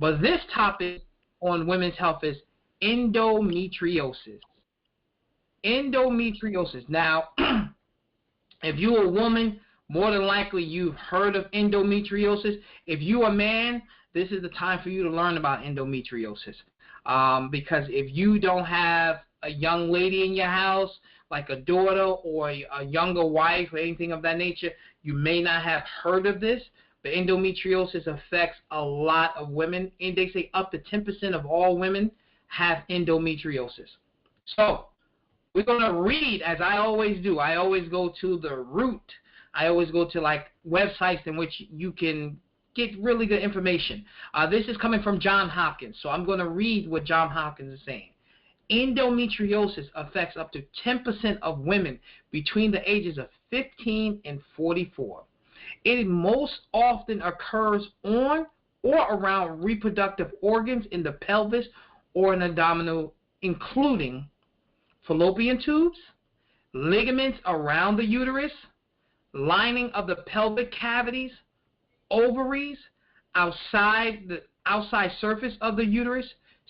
But this topic on women's health is endometriosis. Endometriosis. Now, if you're a woman, more than likely you've heard of endometriosis. If you're a man, this is the time for you to learn about endometriosis. Because if you don't have a young lady in your house, like a daughter or a younger wife or anything of that nature, you may not have heard of this. But endometriosis affects a lot of women, and they say up to 10% of all women have endometriosis. So we're going to read, as I always do. I always go to the root. I always go to like websites in which you can get really good information. This is coming from Johns Hopkins, so I'm going to read what Johns Hopkins is saying. Endometriosis affects up to 10% of women between the ages of 15 and 44. It most often occurs on or around reproductive organs in the pelvis or in abdominal, including fallopian tubes, ligaments around the uterus, lining of the pelvic cavities, ovaries, outside surface of the uterus,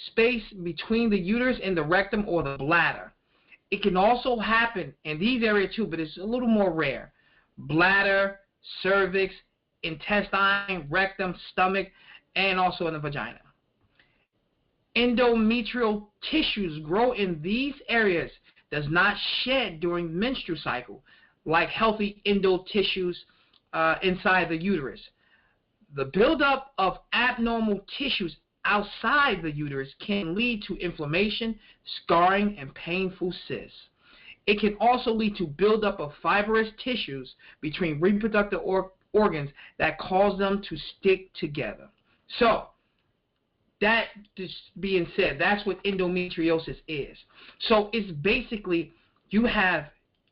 space between the uterus and the rectum or the bladder. It can also happen in these areas too, but it's a little more rare. Bladder, cervix, intestine, rectum, stomach, and also in the vagina. Endometrial tissues grow in these areas, does not shed during menstrual cycle, like healthy endo tissues inside the uterus. The buildup of abnormal tissues outside the uterus can lead to inflammation, scarring, and painful cysts. It can also lead to buildup of fibrous tissues between reproductive organs that cause them to stick together. So, that just being said, that's what endometriosis is. So, it's basically you have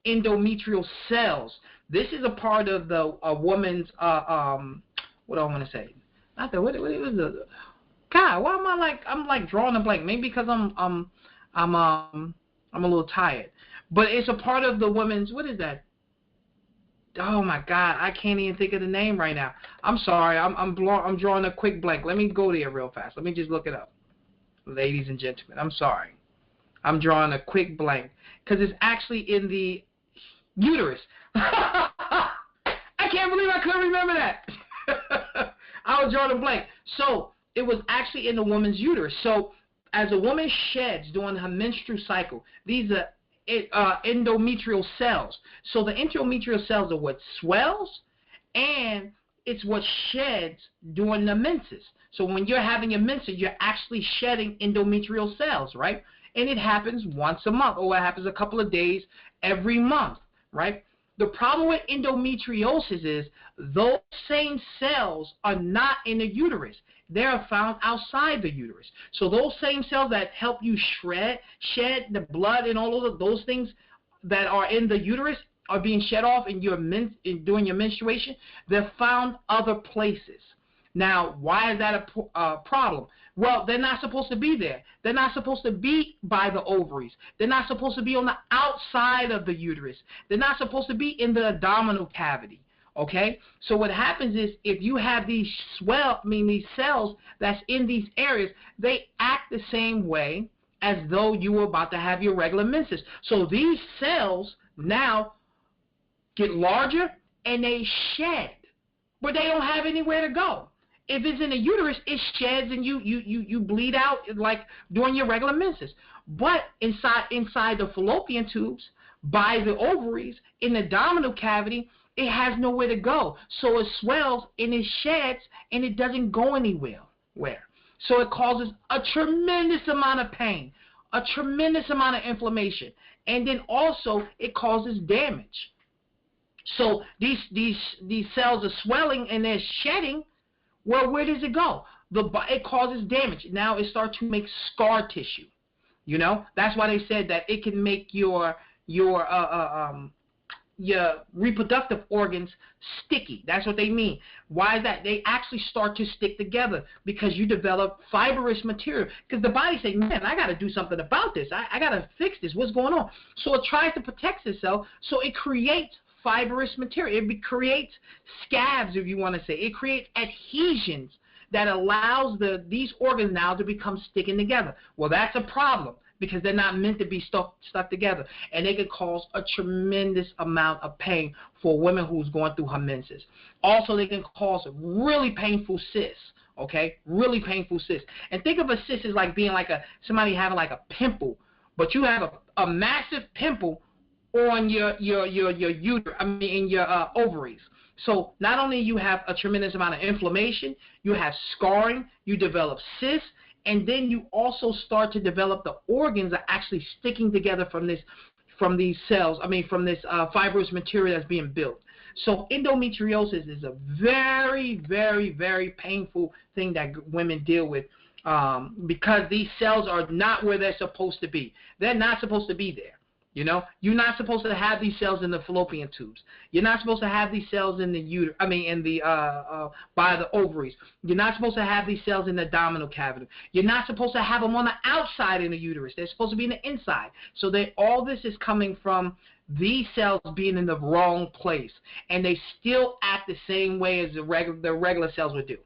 endometrial cells. This is a part of a woman's what do I want to say? Not the what was the God? Why am I like I'm like drawing a blank? Maybe because I'm a little tired. But it's a part of the women's, what is that? Oh my God, I can't even think of the name right now. I'm sorry, I'm drawing a quick blank. Let me go there real fast. Let me just look it up. Ladies and gentlemen, I'm sorry. I'm drawing a quick blank because it's actually in the uterus. I can't believe I couldn't remember that. I was drawing a blank. So it was actually in the woman's uterus. So as a woman sheds during her menstrual cycle, these are endometrial cells. So the endometrial cells are what swells, and it's what sheds during the menses. So when you're having your menses, you're actually shedding endometrial cells, right? And it happens once a month, or it happens a couple of days every month, right? The problem with endometriosis is those same cells are not in the uterus. They are found outside the uterus. So those same cells that help you shed the blood and all of those things that are in the uterus are being shed off during your menstruation. They're found other places. Now, why is that a problem? Well, they're not supposed to be there. They're not supposed to be by the ovaries. They're not supposed to be on the outside of the uterus. They're not supposed to be in the abdominal cavity. Okay? So what happens is if you have these cells that's in these areas, they act the same way as though you were about to have your regular menses. So these cells now get larger and they shed, but they don't have anywhere to go. If it's in the uterus, it sheds and you bleed out like during your regular menses. But inside the fallopian tubes, by the ovaries, in the abdominal cavity, it has nowhere to go. So it swells and it sheds and it doesn't go anywhere. So it causes a tremendous amount of pain, a tremendous amount of inflammation, and then also it causes damage. So these cells are swelling and they're shedding. Well, where does it go? It causes damage. Now it starts to make scar tissue. You know, that's why they said that it can make your reproductive organs sticky. That's what they mean. Why is that? They actually start to stick together because you develop fibrous material. Because the body says, man, I got to do something about this. I got to fix this. What's going on? So it tries to protect itself. So it creates fibrous material. It creates scabs, if you want to say. It creates adhesions that allows these organs now to become sticking together. Well, that's a problem because they're not meant to be stuck together, and they can cause a tremendous amount of pain for a woman who's going through her menses. Also, they can cause really painful cysts. Okay, really painful cysts. And think of a cyst as like being like somebody having like a pimple, but you have a massive pimple on your uterus, in your ovaries. So not only you have a tremendous amount of inflammation, you have scarring, you develop cysts, and then you also start to develop the organs that are actually sticking together from these cells. From this fibrous material that's being built. So endometriosis is a very, very, very painful thing that women deal with because these cells are not where they're supposed to be. They're not supposed to be there. You know, you're not supposed to have these cells in the fallopian tubes. You're not supposed to have these cells in the uterus. By the ovaries. You're not supposed to have these cells in the abdominal cavity. You're not supposed to have them on the outside in the uterus. They're supposed to be in the inside. So all this is coming from these cells being in the wrong place, and they still act the same way as the regular cells would do.